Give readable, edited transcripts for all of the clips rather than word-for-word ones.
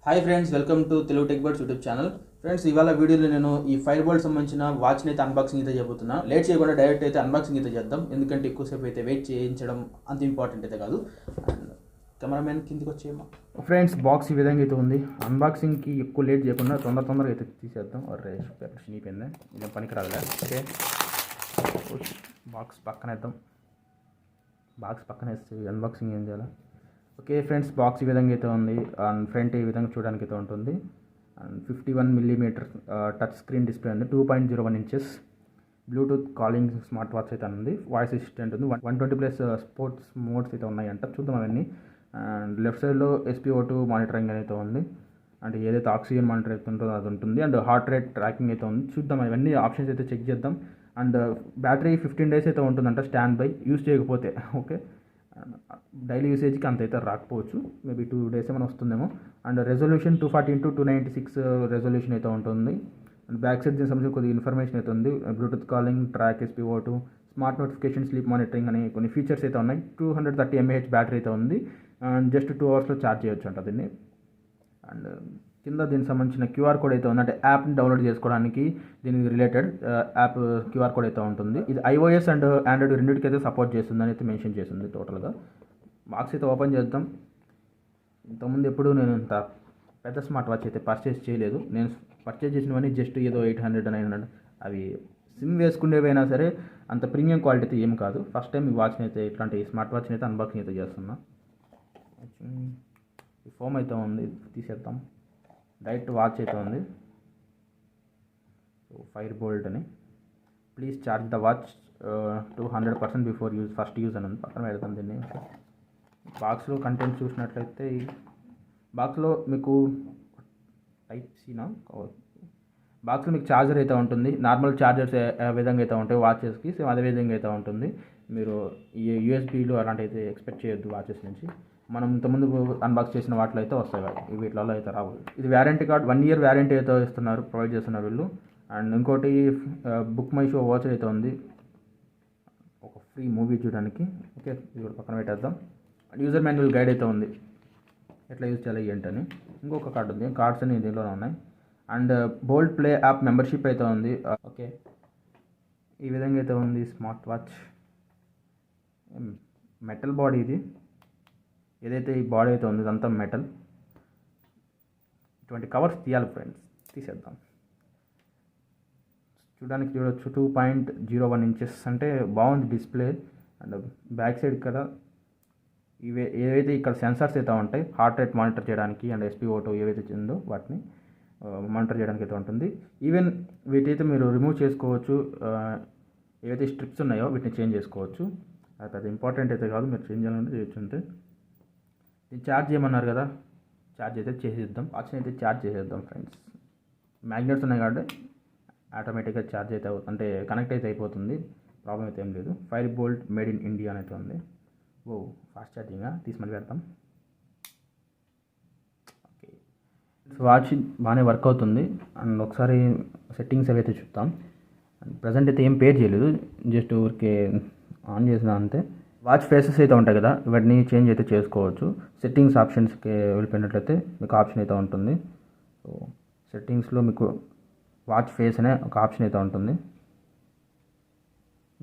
Hi friends, welcome to Telugu tech birds YouTube channel. Friends, ఇవాళ వీడియోలో నేను ఈ ఫైర్బోల్ట్ సంబంధించిన వాచ్ని అయితే అన్బాక్సింగ్ అయితే చేయబోతున్నా. లేట్ చేయకుండా డైరెక్ట్ అయితే అన్బాక్సింగ్ అయితే చేద్దాం, ఎందుకంటే ఎక్కువసేపు అయితే వెయిట్ చేయించడం అంత ఇంపార్టెంట్ అయితే కాదు. అండ్ కెమెరామెన్ కిందికి వచ్చేయమ్మా. ఫ్రెండ్స్, బాక్స్ ఈ విధంగా అయితే ఉంది. అన్బాక్సింగ్కి ఎక్కువ లేట్ చేయకుండా తొందరగా అయితే తీసేద్దాం. రేస్ పేపర్ చినిగిపోయింది, ఇదేం పనికిరాదులే. ఓకే, బాక్స్ పక్కన వేద్దాం. బాక్స్ పక్కన వేస్తే అన్బాక్సింగ్ ఏం చేయాలి? ఓకే ఫ్రెండ్స్, బాక్స్ ఈ విధంగా అయితే ఉంది. అండ్ ఫ్రంట్ ఈ విధంగా చూడడానికి అయితే ఉంటుంది. And 51mm touch screen display ఉంది. 2.01 inches Bluetooth calling smart watch అయితే ఉంది. వాయిస్ అసిస్టెంట్ ఉంది. 120+ స్పోర్ట్స్ మోడ్స్ అయితే ఉన్నాయంట, చూద్దాం అవన్నీ. అండ్ లెఫ్ట్ సైడ్లో SpO2 మానిటరింగ్ అయితే ఉంది. అంటే ఏదైతే ఆక్సిజన్ మానిటర్ అయితే ఉంటుందో అది ఉంటుంది. అండ్ హార్ట్ రేట్ ట్రాకింగ్ అయితే ఉంది. చూద్దాం అవన్నీ ఆప్షన్స్ అయితే చెక్ చేద్దాం. అండ్ బ్యాటరీ 15 days అయితే ఉంటుందంట స్టాండ్ బై, యూస్ చేయకపోతే. ఓకే, డైలీ యూసేజ్కి అంత అయితే రాకపోవచ్చు, మేబీ 2 days ఏమైనా వస్తుందేమో. అండ్ రెజల్యూషన్ 240x296 రెజల్యూషన్ అయితే ఉంటుంది. అండ్ బ్యాక్ సైడ్ దీనికి సంబంధించి కొద్దిగా ఇన్ఫర్మేషన్ అయితే ఉంది. Bluetooth calling, track, SpO2, smart notification, sleep monitoring అని కొన్ని ఫీచర్స్ అయితే ఉన్నాయి. 230 mAh బ్యాటరీ అయితే ఉంది. అండ్ జస్ట్ 2 hours ఛార్జ్ చేయొచ్చు అంట దీన్ని. అండ్ కింద దీనికి సంబంధించిన QR కోడ్ అయితే ఉంది, అంటే యాప్ని డౌన్లోడ్ చేసుకోవడానికి దీనికి రిలేటెడ్ యాప్ QR కోడ్ అయితే ఉంటుంది. ఇది iOS అండ్ ఆండ్రాయిడ్ రెండింటికి అయితే సపోర్ట్ చేస్తుందని అయితే మెన్షన్ చేసింది. టోటల్గా బాక్స్ అయితే ఓపెన్ చేద్దాం. ఇంతకుముందు ఎప్పుడు నేను ఇంత పెద్ద స్మార్ట్ వాచ్ అయితే పర్చేస్ చేయలేదు. నేను పర్చేస్ చేసినవన్నీ జస్ట్ ఏదో 800 900 అవి సిమ్ వేసుకునేవైనా సరే అంత ప్రీమియం క్వాలిటీ అయితే ఏం కాదు. ఫస్ట్ టైం ఈ వాచ్ని అయితే ఇట్లాంటి స్మార్ట్ వాచ్ని అయితే అన్బాక్సింగ్ అయితే చేస్తున్నా. ఈ ఫోమ్ అయితే ఉంది, తీసేద్దాం. డైరెక్ట్ వాచ్ అయితే ఉంది. సో ఫైర్బోల్ట్ అని, please charge the watch to 100% before use, first use అని ఉంది. పక్కన పెడతాం దీన్ని. బాక్స్లో కంటెంట్ చూసినట్లయితే బాక్స్లో మీకు Type-Cనా, బాక్స్లో మీకు ఛార్జర్ అయితే ఉంటుంది. నార్మల్ ఛార్జర్స్ ఏ విధంగా అయితే ఉంటాయి వాచెస్కి, సేమ్ అదే విధంగా అయితే ఉంటుంది. మీరు ఈ USB-లు అలాంటివి అయితే ఎక్స్పెక్ట్ చేయొద్దు వాచెస్ నుంచి. మనం ఇంతకుముందు అన్బాక్స్ చేసిన వాటిలో అయితే వస్తాయి, వీటిలో అయితే రావు. ఇది వ్యారంటీ కార్డ్, 1 year వ్యారంటీ అయితే ఇస్తున్నారు, ప్రొవైడ్ చేస్తున్నారు వీళ్ళు. అండ్ ఇంకోటి బుక్ మై షో వాచ్ అయితే ఉంది, ఒక ఫ్రీ మూవీ చూడడానికి. ఓకే, ఇది కూడా పక్కన పెట్టేద్దాం. యూజర్ మాన్యువల్ గైడ్ అయితే ఉంది, ఎట్లా యూజ్ చేయాలి ఏంటని. ఇంకొక కార్డ్ ఉంది, కార్డ్స్ అన్ని దీనిలోనే ఉన్నాయి. And Bolt play app membership అయితే ఉంది. ఓకే, ఈ విధంగా అయితే ఉంది స్మార్ట్ వాచ్. మెటల్ బాడీ ఇది, ఏదైతే ఈ బాడీ అయితే ఉంది ఇదంతా మెటల్. ఇటువంటి కవర్స్ తీయాలి ఫ్రెండ్స్, తీసేద్దాం. చూడడానికి చూడవచ్చు 2.01 ఇంచెస్, అంటే బాగుంది డిస్ప్లే. అండ్ బ్యాక్ సైడ్ ఇక్కడ ఏవైతే ఇక్కడ సెన్సార్స్ అయితే ఉంటాయి, హార్ట్ రేట్ మానిటర్ చేయడానికి అండ్ SpO2 ఏవైతే ఉందో వాటిని మానిటర్ చేయడానికి అయితే ఉంటుంది. ఈవెన్ వీటైతే మీరు రిమూవ్ చేసుకోవచ్చు, ఏవైతే స్ట్రిప్స్ ఉన్నాయో వీటిని చేంజ్ చేసుకోవచ్చు. అది పెద్ద ఇంపార్టెంట్ అయితే కాదు, మీరు చేంజ్ చేయాలంటే చేయొచ్చు అంతే. ఇది ఛార్జ్ చేయమన్నారు కదా, ఛార్జ్ అయితే చేసేద్దాం. వాచ్ని అయితే ఛార్జ్ చేసేద్దాం ఫ్రెండ్స్. మ్యాగ్నెట్స్ ఉన్నాయి కాబట్టి ఆటోమేటిక్గా ఛార్జ్ అయితే అంటే కనెక్ట్ అయితే అయిపోతుంది, ప్రాబ్లం అయితే ఏం లేదు. ఫైర్బోల్ట్ మేడ్ ఇన్ ఇండియా అని అయితే ఉంది. ఓ ఫాస్ట్ ఛార్జింగ్గా, తీసి మళ్ళీ పెడతాం. ఓకే, వాచ్ బాగానే వర్క్ అవుతుంది. అండ్ ఒకసారి సెట్టింగ్స్ అవి అయితే చూద్దాం. ప్రజెంట్ అయితే ఏం పేర్ చేయలేదు, జస్ట్ ఊరికే ఆన్ చేసిన అంతే. వాచ్ ఫేసెస్ అయితే ఉంటాయి కదా, వాటిని చేంజ్ అయితే చేసుకోవచ్చు. సెట్టింగ్స్ ఆప్షన్స్కి వెళ్ళిపోయినట్లయితే మీకు ఆప్షన్ అయితే ఉంటుంది. సో సెట్టింగ్స్లో మీకు వాచ్ ఫేస్ అనే ఒక ఆప్షన్ అయితే ఉంటుంది.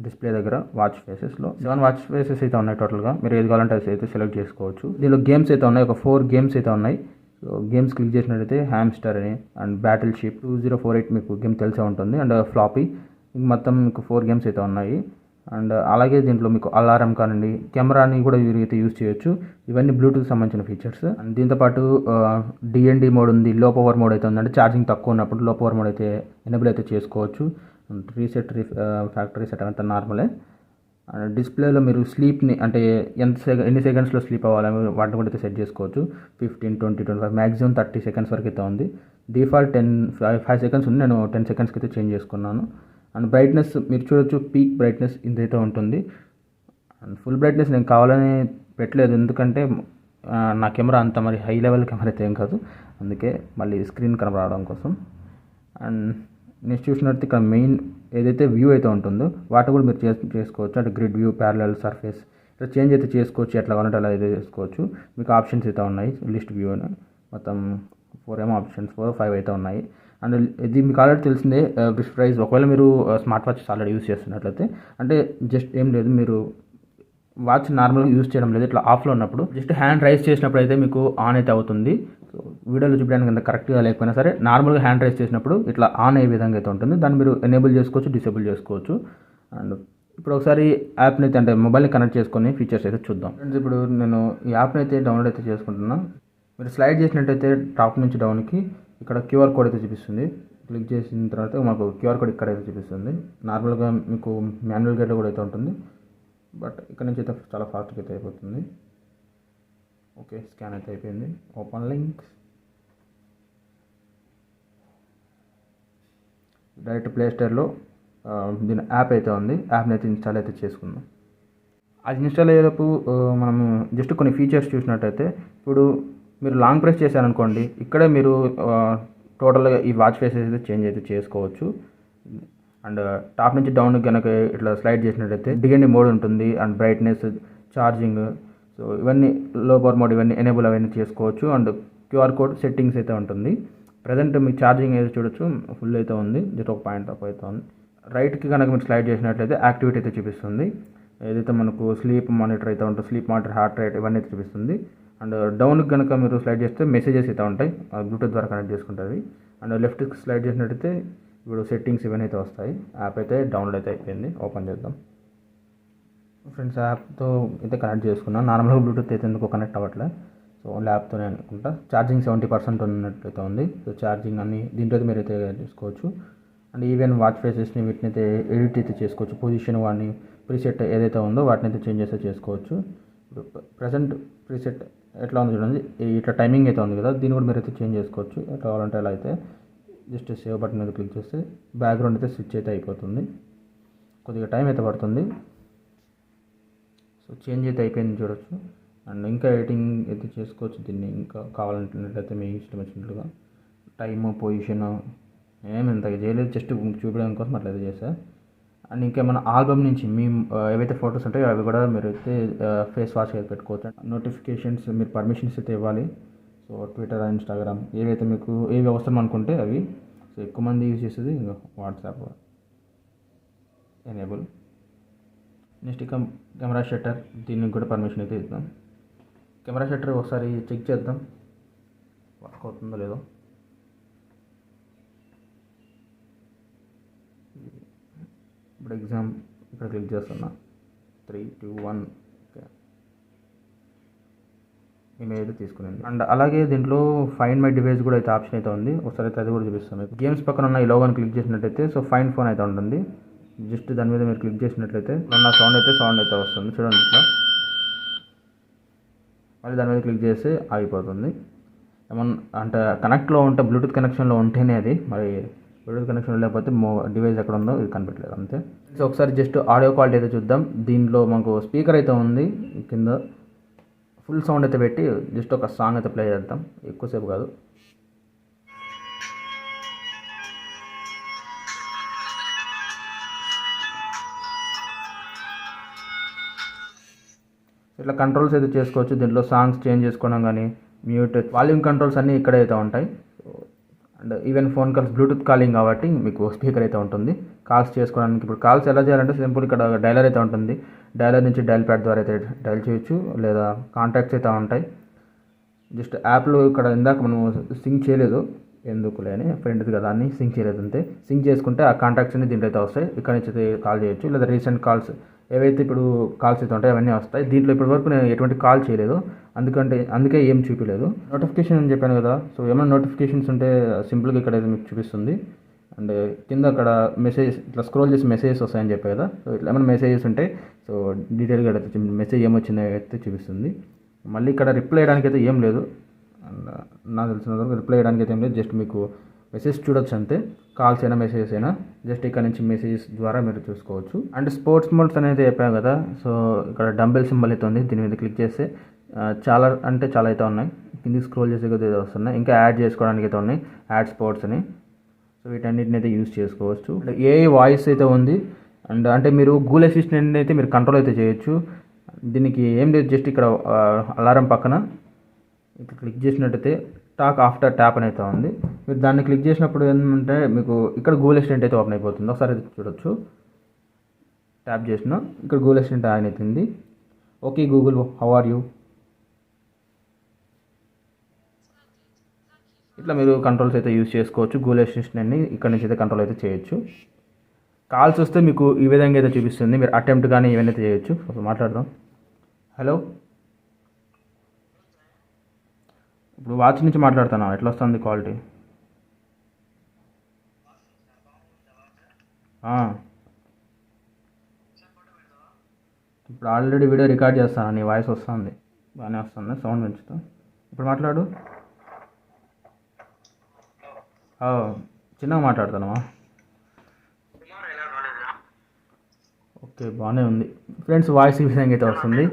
డిస్ప్లే దగ్గర వాచ్ ఫేసెస్లో 7 వాచ్ ఫేసెస్ అయితే ఉన్నాయి టోటల్గా. మీరు ఏది కావాలంటే అది అయితే సెలెక్ట్ చేసుకోవచ్చు. దీనిలో గేమ్స్ అయితే ఉన్నాయి, ఒక 4 గేమ్స్ అయితే ఉన్నాయి. సో గేమ్స్ క్లిక్ చేసినట్లయితే హ్యామ్స్టర్ అని అండ్ బ్యాటిల్ షిప్ 2048 మీకు గేమ్ తెలిసే ఉంటుంది. అండ్ ఫ్లాపీ, మొత్తం మీకు 4 గేమ్స్ అయితే ఉన్నాయి. అండ్ అలాగే దీంట్లో మీకు అలారం కానివ్వండి, కెమెరాని కూడా వీరైతే యూజ్ చేయొచ్చు. ఇవన్నీ బ్లూటూత్ సంబంధించిన ఫీచర్స్. అండ్ దీంతోపాటు DND మోడ్ ఉంది, లో పవర్ మోడ్ అయితే ఉంది, అంటే ఛార్జింగ్ తక్కువ ఉన్నప్పుడు లో పవర్ మోడ్ అయితే ఎనేబుల్ అయితే చేసుకోవచ్చు. రీసెట్, ఫ్యాక్టరీ సెట్ అంతా నార్మలే. అండ్ డిస్ప్లేలో మీరు స్లీప్ని, అంటే ఎన్ని సెకండ్స్లో స్లీప్ అవ్వాలని వాటిని కూడా అయితే సెట్ చేసుకోవచ్చు. 15, 20, 25, మ్యాక్సిమం 30 seconds వరకు అయితే ఉంది. డిఫాల్ట్ 5 seconds ఉంది, నేను 10 secondsకి అయితే చేంజ్ చేసుకున్నాను. అండ్ బ్రైట్నెస్ మీరు చూడొచ్చు, పీక్ బ్రైట్నెస్ ఇంతైతే ఉంటుంది. అండ్ ఫుల్ బ్రైట్నెస్ నేను కావాలని పెట్టలేదు, ఎందుకంటే నా కెమెరా అంత మరి హై లెవెల్ కెమెరా అయితే ఏం కాదు, అందుకే మళ్ళీ స్క్రీన్ కనబడడం కోసం. అండ్ నెక్స్ట్ చూసినట్టు ఇక్కడ మెయిన్ ఏదైతే వ్యూ అయితే ఉంటుందో వాటి కూడా మీరు చేసుకోవచ్చు. అంటే గ్రిడ్ వ్యూ, ప్యారలల్, సర్ఫేస్, ఇలా చేంజ్ అయితే చేసుకోవచ్చు. ఎట్లా కావాలంటే అలా అయితే చేసుకోవచ్చు. మీకు ఆప్షన్స్ అయితే ఉన్నాయి, లిస్ట్ వ్యూ అని మొత్తం 4 ఏమో ఆప్షన్స్ 4 5 అయితే ఉన్నాయి. అండ్ ఇది మీకు ఆల్రెడీ తెలిసిందే బ్రిష్ ప్రైస్. ఒకవేళ మీరు స్మార్ట్ వాచెస్ ఆల్రెడీ యూస్ చేస్తున్నట్లయితే అంటే జస్ట్ ఏం లేదు, మీరు వాచ్ నార్మల్గా యూస్ చేయడం లేదు, ఇట్లా ఆఫ్లో ఉన్నప్పుడు జస్ట్ హ్యాండ్ రైజ్ చేసినప్పుడు అయితే మీకు ఆన్ అయితే అవుతుంది. సో వీడియోలో చూపించడానికి అంత కరెక్ట్గా లేకపోయినా సరే నార్మల్గా హ్యాండ్ రైజ్ చేసినప్పుడు ఇట్లా ఆన్ అయ్యే విధంగా అయితే ఉంటుంది. దాన్ని మీరు ఎనేబుల్ చేసుకోవచ్చు, డిసేబుల్ చేసుకోవచ్చు. అండ్ ఇప్పుడు ఒకసారి యాప్ని అయితే అంటే మొబైల్ని కనెక్ట్ చేసుకొని ఫీచర్స్ అయితే చూద్దాం ఫ్రెండ్స్. ఇప్పుడు నేను ఈ యాప్ని అయితే డౌన్లోడ్ అయితే చేసుకుంటున్నా. మీరు స్లైడ్ చేసినట్టయితే టాప్ నుంచి డౌన్కి ఇక్కడ క్యూఆర్ కోడ్ అయితే చూపిస్తుంది. క్లిక్ చేసిన తర్వాత మాకు క్యూఆర్ కోడ్ ఇక్కడ అయితే చూపిస్తుంది. నార్మల్గా మీకు మాన్యువల్ గేట్లో కూడా అయితే ఉంటుంది, బట్ ఇక్కడ నుంచి అయితే చాలా ఫాస్ట్గా అయితే అయిపోతుంది. ఓకే, స్కాన్ అయితే అయిపోయింది. ఓపెన్ లింక్, డైరెక్ట్ ప్లే స్టోర్లో దీని యాప్ అయితే ఉంది. యాప్ని అయితే ఇన్స్టాల్ అయితే చేసుకుందాం. అది ఇన్స్టాల్ అయ్యేటప్పుడు మనము జస్ట్ కొన్ని ఫీచర్స్ చూసినట్టయితే, ఇప్పుడు మీరు లాంగ్ ప్రెస్ చేశారనుకోండి, ఇక్కడే మీరు టోటల్గా ఈ వాచ్ ఫేసెస్ అయితే చేంజ్ అయితే చేసుకోవచ్చు. అండ్ టాప్ నుంచి డౌన్ కనుక ఇట్లా స్లైడ్ చేసినట్టయితే డిఎన్డి మోడ్ ఉంటుంది, అండ్ బ్రైట్నెస్, ఛార్జింగ్, సో ఇవన్నీ లో పవర్ మోడ్ ఇవన్నీ ఎనేబుల్ అవన్నీ చేసుకోవచ్చు. అండ్ క్యూఆర్ కోడ్ సెట్టింగ్స్ అయితే ఉంటుంది. ప్రజెంట్ మీ ఛార్జింగ్ అయితే చూడొచ్చు, ఫుల్ అయితే ఉంది, జస్ట్ 1 పాయింట్ ఆఫ్ అయితే ఉంది. రైట్కి కనుక మీరు స్లైడ్ చేసినట్లయితే యాక్టివిటీ అయితే చూపిస్తుంది. ఏదైతే మనకు స్లీప్ మానిటర్ అయితే ఉంటుంది, స్లీప్ మానిటర్, హార్ట్ రేట్ ఇవన్నీ అయితే చూపిస్తుంది. అండ్ డౌన్కి కనుక మీరు స్లైడ్ చేస్తే మెసేజెస్ అయితే ఉంటాయి, బ్లూటూత్ ద్వారా కనెక్ట్ చేసుకుంటుంది. అండ్ లెఫ్ట్కి స్లైడ్ చేసినట్టయితే ఇప్పుడు సెట్టింగ్స్ ఇవన్నీ అయితే వస్తాయి. యాప్ అయితే డౌన్లోడ్ అయితే అయిపోయింది. ఓపెన్ చేద్దాం ఫ్రెండ్స్. యాప్తో అయితే కనెక్ట్ చేసుకున్నాను. నార్మల్గా బ్లూటూత్ అయితే ఎందుకు కనెక్ట్ అవ్వట్లేదు, సో ల్యాప్తోనే అనుకుంటా. ఛార్జింగ్ 70% ఉన్నట్లయితే ఉంది. సో ఛార్జింగ్ అన్ని దీంట్లో అయితే మీరు అయితే చేసుకోవచ్చు. అండ్ ఈవెన్ వాచ్ ఫేసెస్ని వీటిని అయితే ఎడిట్ అయితే చేసుకోవచ్చు. పొజిషన్ వాడిని ప్రీసెట్ ఏదైతే ఉందో వాటిని అయితే చేంజ్ చేస్తే చేసుకోవచ్చు. ఇప్పుడు ప్రజెంట్ ప్రీసెట్ ఎట్లా ఉంది చూడండి, ఇట్లా టైమింగ్ అయితే ఉంది కదా, దీన్ని కూడా మీరు అయితే చేంజ్ చేసుకోవచ్చు. ఎట్లా కావాలంటే అలా అయితే జస్ట్ సేవ్ బటన్ మీద క్లిక్ చేస్తే బ్యాక్గ్రౌండ్ అయితే స్విచ్ అయితే అయిపోతుంది. కొద్దిగా టైం అయితే పడుతుంది. సో చేంజ్ అయితే అయిపోయింది చూడొచ్చు. అండ్ ఇంకా ఎడిటింగ్ అయితే చేసుకోవచ్చు దీన్ని, ఇంకా కావాలంటున్నట్లయితే మీ ఇష్టం వచ్చినట్లుగా. టైము, పొజిషన్ ఏమి ఇంతగా చేయలేదు, జస్ట్ చూపించడం కోసం అట్లా అయితే చేశా. అండ్ ఇంకేమైనా ఆల్బమ్ నుంచి మీ ఏవైతే ఫొటోస్ ఉంటాయో అవి కూడా మీరు అయితే ఫేస్ వాష్ అయితే పెట్టుకోవచ్చు. నోటిఫికేషన్స్ మీరు పర్మిషన్స్ అయితే ఇవ్వాలి. సో ట్విట్టర్, ఇన్స్టాగ్రామ్ ఏవైతే మీకు ఏవి అవసరం అనుకుంటే అవి. సో ఎక్కువ మంది యూజ్ చేసేది ఇంకా WhatsApp enable. Next camera shutter, దీనికి కూడా పర్మిషన్ అయితే ఇద్దాం. కెమెరా షట్టర్ ఒకసారి చెక్ చేద్దాం వర్క్ అవుతుందో లేదో. ఇప్పుడు ఇక్కడ క్లిక్ చేస్తున్నా. 3 2 1 ఓకే, ఇమేజ్ అయితే తీసుకున్నాను. అండ్ అలాగే దీంట్లో ఫైండ్ మై డివైస్ కూడా అయితే ఆప్షన్ అయితే ఉంది. ఒకసారి అయితే అది కూడా చూపిస్తాను. గేమ్స్ పక్కన ఉన్న ఈ లోగోని క్లిక్ చేసినట్టయితే సో ఫైండ్ ఫోన్ అయితే ఉంటుంది. జస్ట్ దాని మీద మీరు క్లిక్ చేసినట్లయితే నా సౌండ్ అయితే వస్తుంది చూడండి. ఇట్లా మళ్ళీ దాని మీద క్లిక్ చేస్తే ఆగిపోతుంది. ఏమన్నా అంటే కనెక్ట్లో ఉంటే బ్లూటూత్ కనెక్షన్లో ఉంటేనే అది, మరి బ్లూటూత్ కనెక్షన్ లేకపోతే డివైస్ ఎక్కడ ఉందో ఇది కనిపెట్టలేదు అంతే. సో ఒకసారి జస్ట్ ఆడియో క్వాలిటీ అయితే చూద్దాం. దీంట్లో మనకు స్పీకర్ అయితే ఉంది కింద, ఫుల్ సౌండ్ అయితే పెట్టి జస్ట్ ఒక సాంగ్ అయితే ప్లే చేద్దాం, ఎక్కువసేపు కాదు. ఇట్లా కంట్రోల్స్ అయితే చేసుకోవచ్చు. దీంట్లో సాంగ్స్ చేంజ్ చేసుకోవడం కానీ, మ్యూట్, వాల్యూమ్ కంట్రోల్స్ అన్నీ ఇక్కడే అయితే ఉంటాయి. And even phone calls Bluetooth calling కాబట్టి మీకు స్పీకర్ అయితే ఉంటుంది. కాల్స్ చేసుకోవడానికి ఇప్పుడు కాల్స్ ఎలా చేయాలంటే సింపుల్, ఇక్కడ డైలర్ అయితే ఉంటుంది. డైలర్ నుంచి డైల్ ప్యాడ్ ద్వారా అయితే డైల్ చేయొచ్చు, లేదా కాంటాక్ట్స్ అయితే ఉంటాయి. జస్ట్ యాప్లో ఇక్కడ ఇందాక మనం సింక్ చేయలేదు, ఎందుకులే అని, ఫ్రెండ్ది కదా అని సింక్ చేయలేదు అంతే. సింక్ చేసుకుంటే ఆ కాంటాక్ట్స్ అన్ని దీంట్లో అయితే వస్తాయి. ఇక్కడ నుంచి అయితే కాల్ చేయొచ్చు, లేదా రీసెంట్ కాల్స్ ఏవైతే ఇప్పుడు కాల్స్ అయితే ఉంటాయి అవన్నీ వస్తాయి. దీంట్లో ఇప్పటి వరకు నేను ఎటువంటి కాల్ చేయలేదు, అందుకే ఏం చూపించలేదు. నోటిఫికేషన్ అని చెప్పాను కదా, సో ఏమైనా నోటిఫికేషన్స్ ఉంటే సింపుల్గా ఇక్కడ అయితే మీకు చూపిస్తుంది. అండ్ కింద అక్కడ మెసేజ్ ఇట్లా స్క్రోల్ చేసి మెసేజెస్ వస్తాయని చెప్పాను కదా, సో ఇట్లా ఏమైనా మెసేజెస్ ఉంటాయి. సో డీటెయిల్గా అయితే మెసేజ్ ఏమొచ్చిందో అయితే చూపిస్తుంది. మళ్ళీ ఇక్కడ రిప్లై చేయడానికి అయితే ఏం లేదు, అండ్ నాకు తెలిసిన వరకు రిప్లై చేయడానికి అయితే ఏం లేదు. జస్ట్ మీకు మెసేజ్ చూడొచ్చు అంతే. కాల్స్ అయినా మెసేజెస్ అయినా జస్ట్ ఇక్కడ నుంచి మెసేజెస్ ద్వారా మీరు చూసుకోవచ్చు. అండ్ స్పోర్ట్స్ మోడ్స్ అనేది చెప్పాను కదా, సో ఇక్కడ డంబెల్ సింబల్ అయితే ఉంది. దీని మీద క్లిక్ చేస్తే చాలా అయితే ఉన్నాయి. కిందికి స్క్రోల్ చేసే కొద్దిగా వస్తున్నాయి. ఇంకా యాడ్ చేసుకోవడానికి అయితే ఉన్నాయి, యాడ్ స్పోర్ట్స్ అని. సో వీటన్నిటిని అయితే యూజ్ చేసుకోవచ్చు. ఏఐ వాయిస్ అయితే ఉంది. అండ్ అంటే మీరు గూగుల్ అసిస్టెంట్ అయితే మీరు కంట్రోల్ అయితే చేయొచ్చు. దీనికి ఏం లేదు, జస్ట్ ఇక్కడ అలారం పక్కన ఇక్కడ క్లిక్ చేసినట్టయితే స్టాక్ ఆఫ్టర్ ట్యాప్ అని అయితే ఉంది. మీరు దాన్ని క్లిక్ చేసినప్పుడు ఏంటంటే మీకు ఇక్కడ గూగుల్ అసిస్టెంట్ అయితే ఓపెన్ అయిపోతుంది. ఒకసారి అయితే చూడొచ్చు. ట్యాప్ చేసిన ఇక్కడ గూగుల్ అసిస్టెంట్ ఆన్ అవుతుంది. Okay Google, how are you, ఇట్లా మీరు కంట్రోల్స్ అయితే యూజ్ చేసుకోవచ్చు. గూగుల్ అసిస్టెంట్ని ఇక్కడ నుంచి అయితే కంట్రోల్ అయితే చేయొచ్చు. కాల్స్ వస్తే మీకు ఈ విధంగా అయితే చూపిస్తుంది. మీరు అటెంప్ట్ కానీ ఏమైనా చేయొచ్చు. అసలు మాట్లాడదాం. హలో, ఇప్పుడు వాచ్ నుంచి మాట్లాడుతున్నా, ఎట్లా వస్తుంది క్వాలిటీ? ఇప్పుడు ఆల్రెడీ వీడియో రికార్డ్ చేస్తాను, నీ వాయిస్ వస్తుంది, బాగానే వస్తుంది. సౌండ్ పెంచుతా. ఇప్పుడు మాట్లాడు. చిన్నగా మాట్లాడుతున్నావా? ఓకే, బాగానే ఉంది ఫ్రెండ్స్. వాయిస్ ఈ విధంగా అయితే వస్తుంది.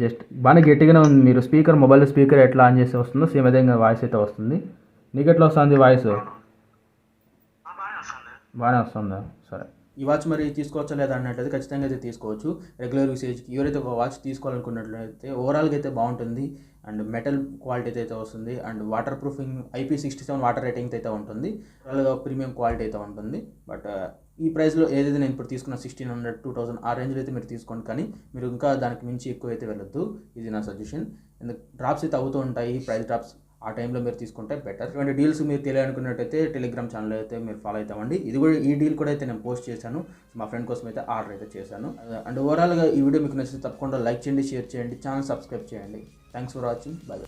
జస్ట్ బాగానే గట్టిగానే ఉంది. మీరు స్పీకర్, మొబైల్ స్పీకర్ ఎట్లా ఆన్ చేస్తే వస్తుందో సేమ్ విధంగా వాయిస్ అయితే వస్తుంది. నీకు ఎట్లా వస్తుంది వాయిస్? బాగానే వస్తుందా? సరే. ఈ వాచ్ మరి తీసుకోవచ్చా లేదా అన్నట్టయితే ఖచ్చితంగా అయితే తీసుకోవచ్చు. రెగ్యులర్ యూసేజ్కి ఎవరైతే ఒక వాచ్ తీసుకోవాలనుకున్నట్లయితే ఓవరాల్గా అయితే బాగుంటుంది. అండ్ మెటల్ క్వాలిటీ అయితే వస్తుంది. And water proofing IP67 water rating అయితే ఉంటుంది. ఓవరాల్గా ప్రీమియం క్వాలిటీ అయితే ఉంటుంది. బట్ ఈ ప్రైస్లో ఏదైతే నేను ఇప్పుడు తీసుకున్న 1600, 2000 ఆ రేంజ్లో అయితే మీరు తీసుకోండి. కానీ మీరు ఇంకా దానికి మించి ఎక్కువ అయితే వెళ్ళొద్దు. ఇది నా సజెషన్. ఎందుకు డ్రాప్స్ అయితే అవుతూ ఉంటాయి, ప్రైస్ డ్రాప్స్. ఆ టైంలో మీరు తీసుకుంటే బెటర్. ఇటువంటి డీల్స్ మీరు తెలియాలనుకున్నట్టయితే టెలిగ్రామ్ ఛానల్ అయితే మీరు ఫాలో అవుతామండి. ఇది కూడా, ఈ డీల్ కూడా అయితే నేను పోస్ట్ చేశాను. మా ఫ్రెండ్ కోసం అయితే ఆర్డర్ అయితే చేశాను. అండ్ ఓవరాల్గా ఈ వీడియో మీకు నచ్చితే తప్పకుండా లైక్ చేయండి, షేర్ చేయండి, ఛానల్ సబ్స్క్రైబ్ చేయండి. Thanks for watching. బై.